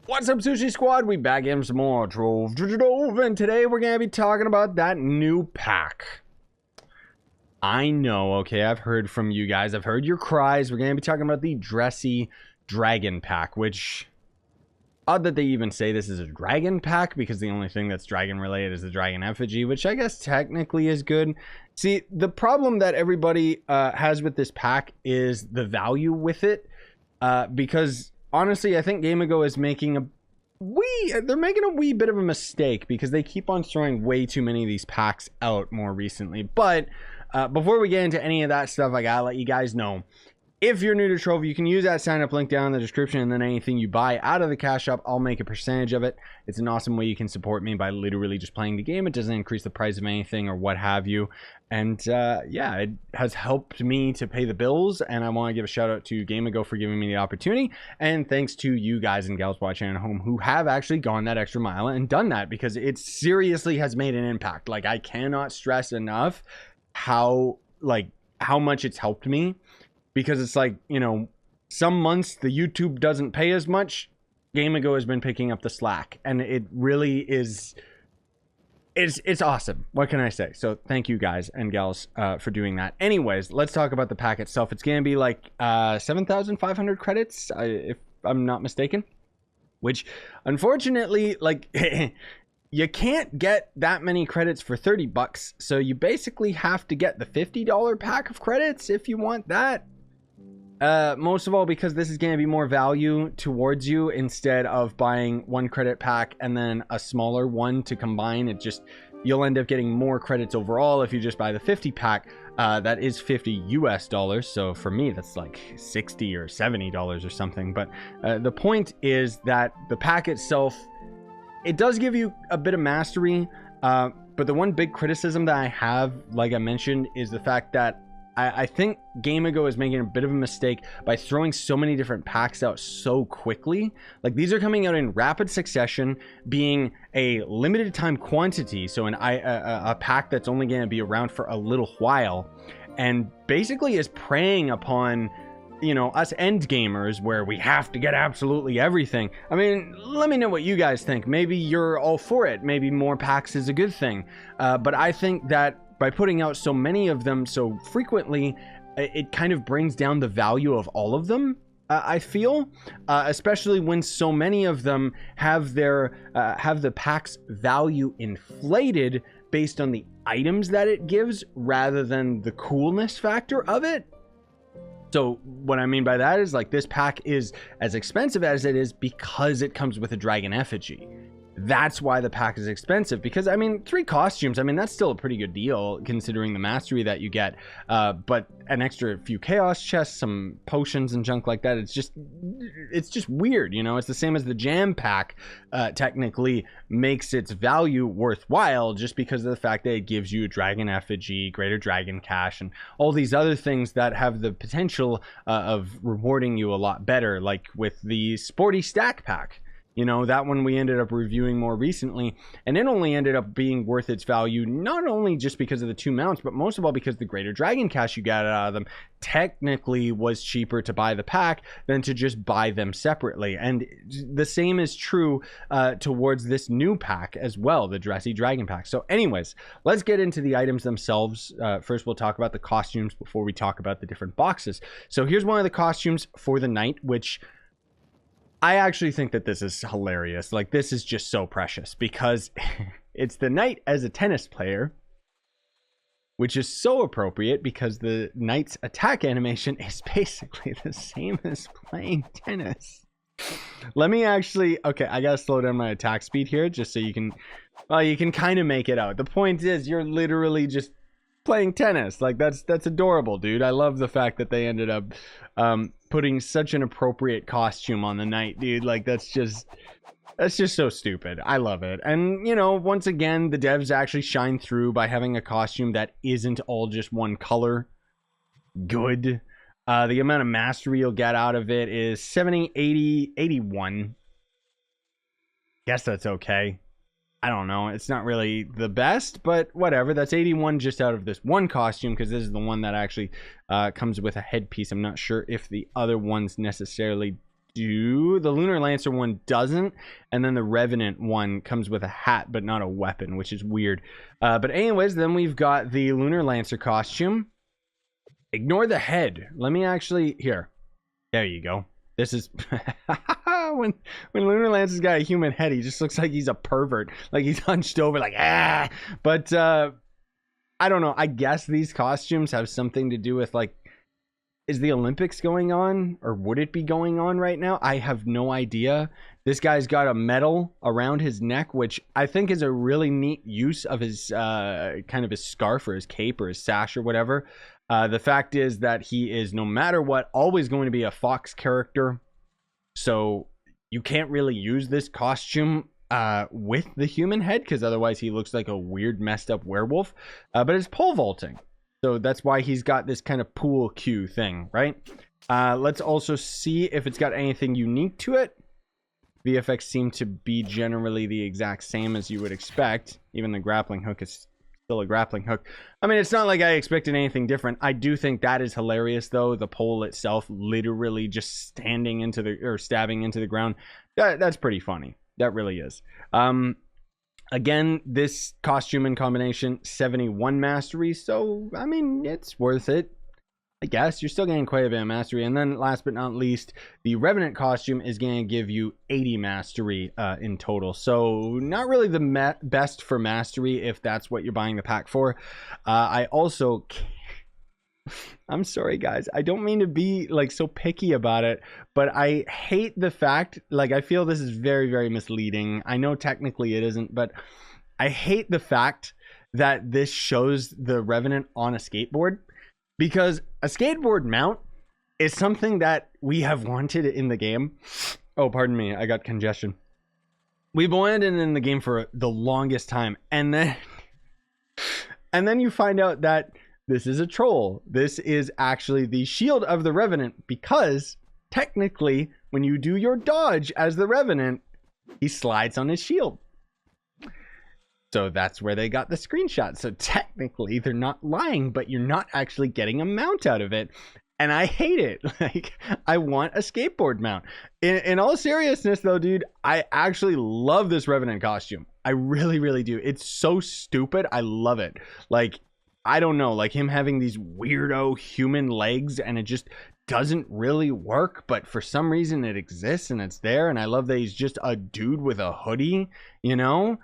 What's up, Sushi Squad? We back in some more Trove, and today we're gonna be talking about that new pack. I know, okay, I've heard from you guys. I've heard your cries. We're gonna be talking about the Dressy Dragon Pack, which, odd that they even say this is a dragon pack, because the only thing that's dragon related is the dragon effigy, which I guess technically is good. See, the problem that everybody has with this pack is the value with it, because honestly, I think Gamago is making a wee bit of a mistake, because they keep on throwing way too many of these packs out more recently. But before we get into any of that stuff, I gotta let you guys know, if you're new to Trove, you can use that sign up link down in the description, and then anything you buy out of the cash shop, I'll make a percentage of it. It's an awesome way you can support me by literally just playing the game. It doesn't increase the price of anything or what have you. And yeah, it has helped me to pay the bills, and I want to give a shout out to Gamago for giving me the opportunity, and thanks to you guys and gals watching at home who have actually gone that extra mile and done that, because it seriously has made an impact. Like, I cannot stress enough how much it's helped me. Because it's like, you know, some months the YouTube doesn't pay as much. Gamago has been picking up the slack, and it really is, it's awesome. What can I say? So thank you guys and gals for doing that. Anyways, let's talk about the pack itself. It's gonna be like 7,500 credits, if I'm not mistaken. Which, unfortunately, like, you can't get that many credits for 30 bucks. So you basically have to get the $50 pack of credits if you want that. Most of all because this is going to be more value towards you, instead of buying one credit pack and then a smaller one to combine. It just, you'll end up getting more credits overall if you just buy the 50 pack. That is 50 US dollars. So for me, that's like 60 or $70 or something. But the point is that the pack itself, it does give you a bit of mastery. But the one big criticism that I have, like I mentioned, is the fact that I think Gamago is making a bit of a mistake by throwing so many different packs out so quickly. Like, these are coming out in rapid succession, being a limited time quantity, so a pack that's only going to be around for a little while, and basically is preying upon, you know, us end gamers, where we have to get absolutely everything. I mean, let me know what you guys think. Maybe you're all for it. Maybe more packs is a good thing. But I think that by putting out so many of them so frequently, it kind of brings down the value of all of them. I feel, especially when so many of them have the pack's value inflated based on the items that it gives, rather than the coolness factor of it. So what I mean by that is, like, this pack is as expensive as it is because it comes with a dragon effigy. That's why the pack is expensive, because, I mean, 3 costumes, I mean, that's still a pretty good deal considering the mastery that you get. But an extra few chaos chests, some potions and junk like that, it's just weird, you know? It's the same as the jam pack technically makes its value worthwhile, just because of the fact that it gives you a dragon effigy, greater dragon cash, and all these other things that have the potential of rewarding you a lot better, like with the sporty stack pack. You know, that one we ended up reviewing more recently, and it only ended up being worth its value, not only just because of the 2 mounts, but most of all because the greater dragon cash you got out of them technically was cheaper to buy the pack than to just buy them separately. And the same is true towards this new pack as well, the Dressy Dragon Pack. So anyways, let's get into the items themselves. First, we'll talk about the costumes before we talk about the different boxes. So here's one of the costumes for the knight, which I actually think that this is hilarious. Like, this is just so precious, because it's the knight as a tennis player, which is so appropriate because the knight's attack animation is basically the same as playing tennis. Let me actually, okay, I gotta slow down my attack speed here just so you can kind of make it out. The point is, you're literally just playing tennis. Like, that's adorable, dude. I love the fact that they ended up putting such an appropriate costume on the knight, dude. Like, that's just so stupid. I love it. And, you know, once again, the devs actually shine through by having a costume that isn't all just one color. Good. The amount of mastery you'll get out of it is 70, 80, 81. Guess that's okay. I don't know. It's not really the best, but whatever. That's 81 just out of this one costume, because this is the one that actually comes with a headpiece. I'm not sure if the other ones necessarily do. The Lunar Lancer one doesn't, and then the Revenant one comes with a hat but not a weapon, which is weird. But anyways, then we've got the Lunar Lancer costume. Ignore the head. Let me actually, here, there you go. This is when Lunar Lancer's got a human head, he just looks like he's a pervert, like he's hunched over, like ah. But I don't know, I guess these costumes have something to do with, like, is the Olympics going on, or would it be going on right now? I have no idea. This guy's got a medal around his neck, which I think is a really neat use of his kind of his scarf or his cape or his sash or whatever. The fact is that he is, no matter what, always going to be a fox character. So you can't really use this costume with the human head, because otherwise he looks like a weird messed up werewolf. But it's pole vaulting. So that's why he's got this kind of pool cue thing, right? Let's also see if it's got anything unique to it. VFX seem to be generally the exact same as you would expect. Even the grappling hook is still a grappling hook. I mean, it's not like I expected anything different. I do think that is hilarious, though. The pole itself literally just standing into the, or stabbing into the ground. That's pretty funny. That really is. Again, this costume and combination, 71 mastery. So, I mean, it's worth it. I guess you're still getting quite a bit of mastery. And then last but not least, the Revenant costume is going to give you 80 mastery in total. So not really the best for mastery if that's what you're buying the pack for. I also, I'm sorry guys, I don't mean to be like so picky about it, but I hate the fact, like, I feel this is very, very misleading. I know technically it isn't, but I hate the fact that this shows the Revenant on a skateboard. Because a skateboard mount is something that we have wanted in the game. Oh, pardon me, I got congestion. We've wanted it in the game for the longest time. And then you find out that this is a troll. This is actually the shield of the Revenant, because technically when you do your dodge as the Revenant, he slides on his shield. So that's where they got the screenshot. So technically they're not lying, but you're not actually getting a mount out of it. And I hate it. Like, I want a skateboard mount. In all seriousness though, dude, I actually love this Revenant costume. I really, really do. It's so stupid. I love it. Like, I don't know, like him having these weirdo human legs, and it just doesn't really work, but for some reason it exists and it's there. And I love that he's just a dude with a hoodie, you know?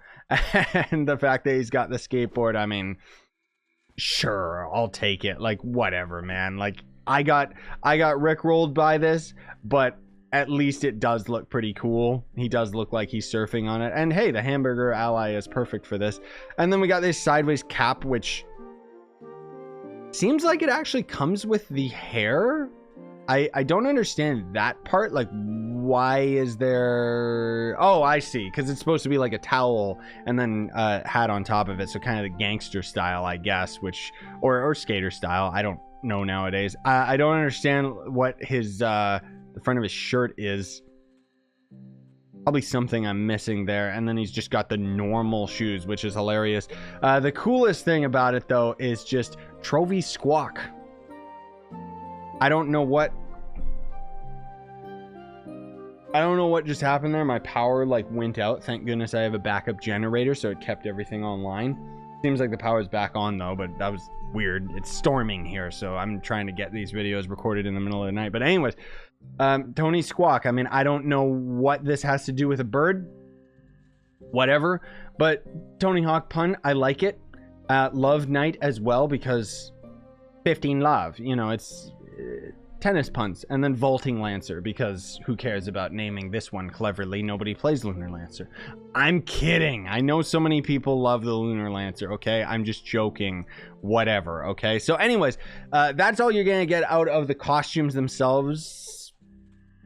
And the fact that he's got the skateboard, I mean, sure, I'll take it. Like, whatever, man. Like, I got rickrolled by this, but at least it does look pretty cool. He does look like he's surfing on it. And hey, the hamburger ally is perfect for this. And then we got this sideways cap, which seems like it actually comes with the hair. I don't understand that part. Like, why is there... Oh, I see. Because it's supposed to be like a towel and then a hat on top of it. So kind of the gangster style, I guess, which... Or skater style. I don't know nowadays. I don't understand what his... the front of his shirt is. Probably something I'm missing there. And then he's just got the normal shoes, which is hilarious. The coolest thing about it, though, is just Trove Squawk. I don't know what just happened there. My power like went out. Thank goodness I have a backup generator, so it kept everything online. Seems like the power's back on though, but that was weird. It's storming here, so I'm trying to get these videos recorded in the middle of the night. But anyways, Tony Squawk. I mean, I don't know what this has to do with a bird. Whatever. But Tony Hawk pun, I like it. Love Knight as well, because 15 love. You know, it's... tennis puns. And then Vaulting Lancer, because who cares about naming this one cleverly? Nobody plays Lunar Lancer. I'm kidding. I know so many people love the Lunar Lancer, okay? I'm just joking. Whatever, okay? So anyways, that's all you're gonna get out of the costumes themselves.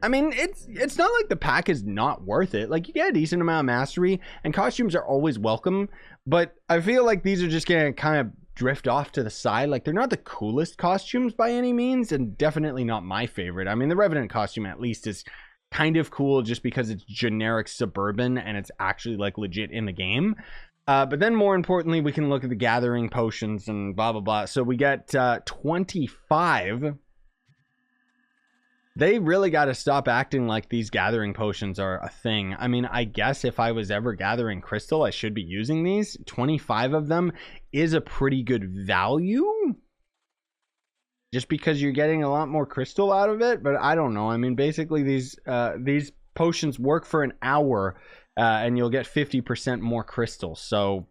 I mean, it's not like the pack is not worth it. Like, you get a decent amount of mastery, and costumes are always welcome, but I feel like these are just gonna kind of drift off to the side. Like, they're not the coolest costumes by any means, and definitely not my favorite. I mean, the Revenant costume at least is kind of cool just because it's generic suburban and it's actually like legit in the game. But then more importantly, we can look at the gathering potions and blah blah blah. So we get 25 They really got to stop acting like these gathering potions are a thing. I mean, I guess if I was ever gathering crystal, I should be using these. 25 of them is a pretty good value, just because you're getting a lot more crystal out of it. But I don't know. I mean, basically these potions work for an hour, and you'll get 50% more crystal. So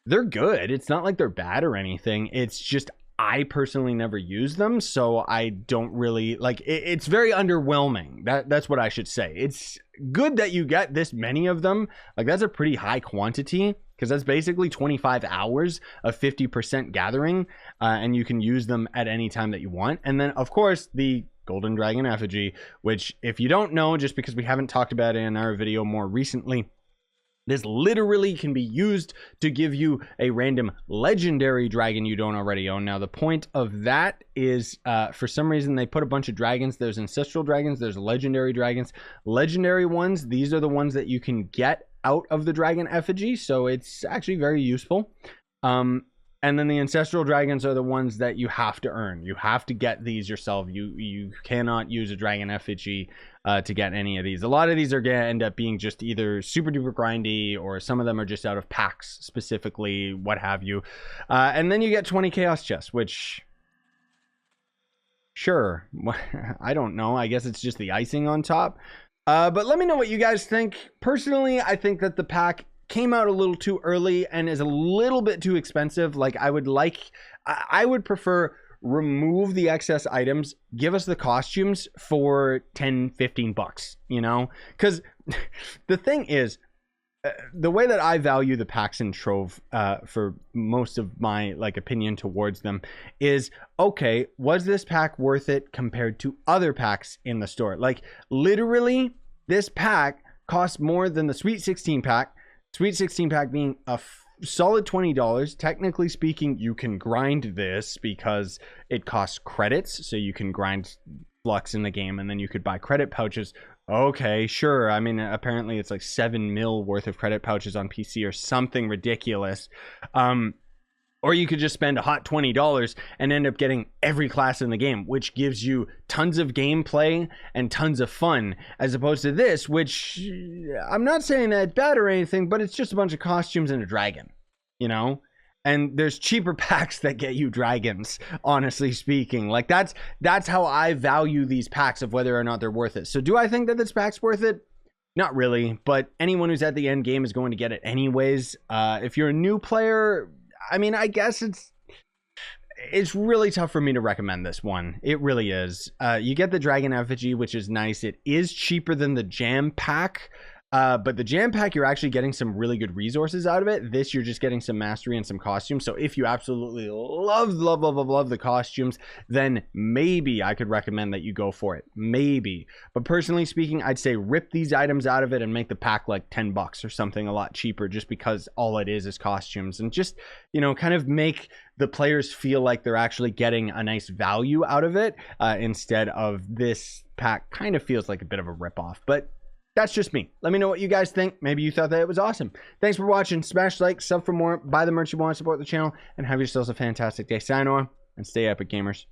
they're good. It's not like they're bad or anything. It's just I personally never use them, so I don't really like it. It's very underwhelming. That's what I should say. It's good that you get this many of them. Like, that's a pretty high quantity, because that's basically 25 hours of 50% gathering, and you can use them at any time that you want. And then, of course, the Golden Dragon Effigy, which, if you don't know, just because we haven't talked about it in our video more recently, this literally can be used to give you a random legendary dragon you don't already own. Now, the point of that is, for some reason, they put a bunch of dragons. There's ancestral dragons. There's legendary dragons. Legendary ones, these are the ones that you can get out of the dragon effigy. So it's actually very useful. And then the ancestral dragons are the ones that you have to earn. You have to get these yourself. You cannot use a dragon effigy to get any of these. A lot of these are going to end up being just either super duper grindy, or some of them are just out of packs specifically, what have you. And then you get 20 chaos chests, which, sure, I don't know. I guess it's just the icing on top. But let me know what you guys think. Personally, I think that the pack came out a little too early and is a little bit too expensive. Like, I would prefer remove the excess items, give us the costumes for 10-15 bucks, you know? Because the thing is, the way that I value the packs in Trove, for most of my opinion towards them, is, okay, was this pack worth it compared to other packs in the store? Like, literally, this pack costs more than the Sweet 16 pack. Sweet 16 pack being a solid $20. Technically speaking, you can grind this because it costs credits, so you can grind flux in the game, and then you could buy credit pouches. Okay, sure. I mean, apparently it's like 7 mil worth of credit pouches on PC or something ridiculous. Or you could just spend a hot $20 and end up getting every class in the game, which gives you tons of gameplay and tons of fun, as opposed to this, which, I'm not saying that it's bad or anything, but it's just a bunch of costumes and a dragon, you know? And there's cheaper packs that get you dragons, honestly speaking. Like, that's how I value these packs, of whether or not they're worth it. So do I think that this pack's worth it? Not really, but anyone who's at the end game is going to get it anyways. If you're a new player, I mean, I guess it's really tough for me to recommend this one. It really is. You get the Dragon Effigy, which is nice. It is cheaper than the Jam Pack. But the Jam Pack, you're actually getting some really good resources out of it. This, you're just getting some mastery and some costumes. So if you absolutely love the costumes, then maybe I could recommend that you go for it. Maybe. But personally speaking, I'd say rip these items out of it and make the pack like 10 bucks or something a lot cheaper, just because all it is costumes. And just, you know, kind of make the players feel like they're actually getting a nice value out of it, instead of this pack kind of feels like a bit of a ripoff. But that's just me. Let me know what you guys think. Maybe you thought that it was awesome. Thanks for watching. Smash like, sub for more, buy the merch you want, support the channel, and have yourselves a fantastic day. Sayonara, and stay epic, gamers.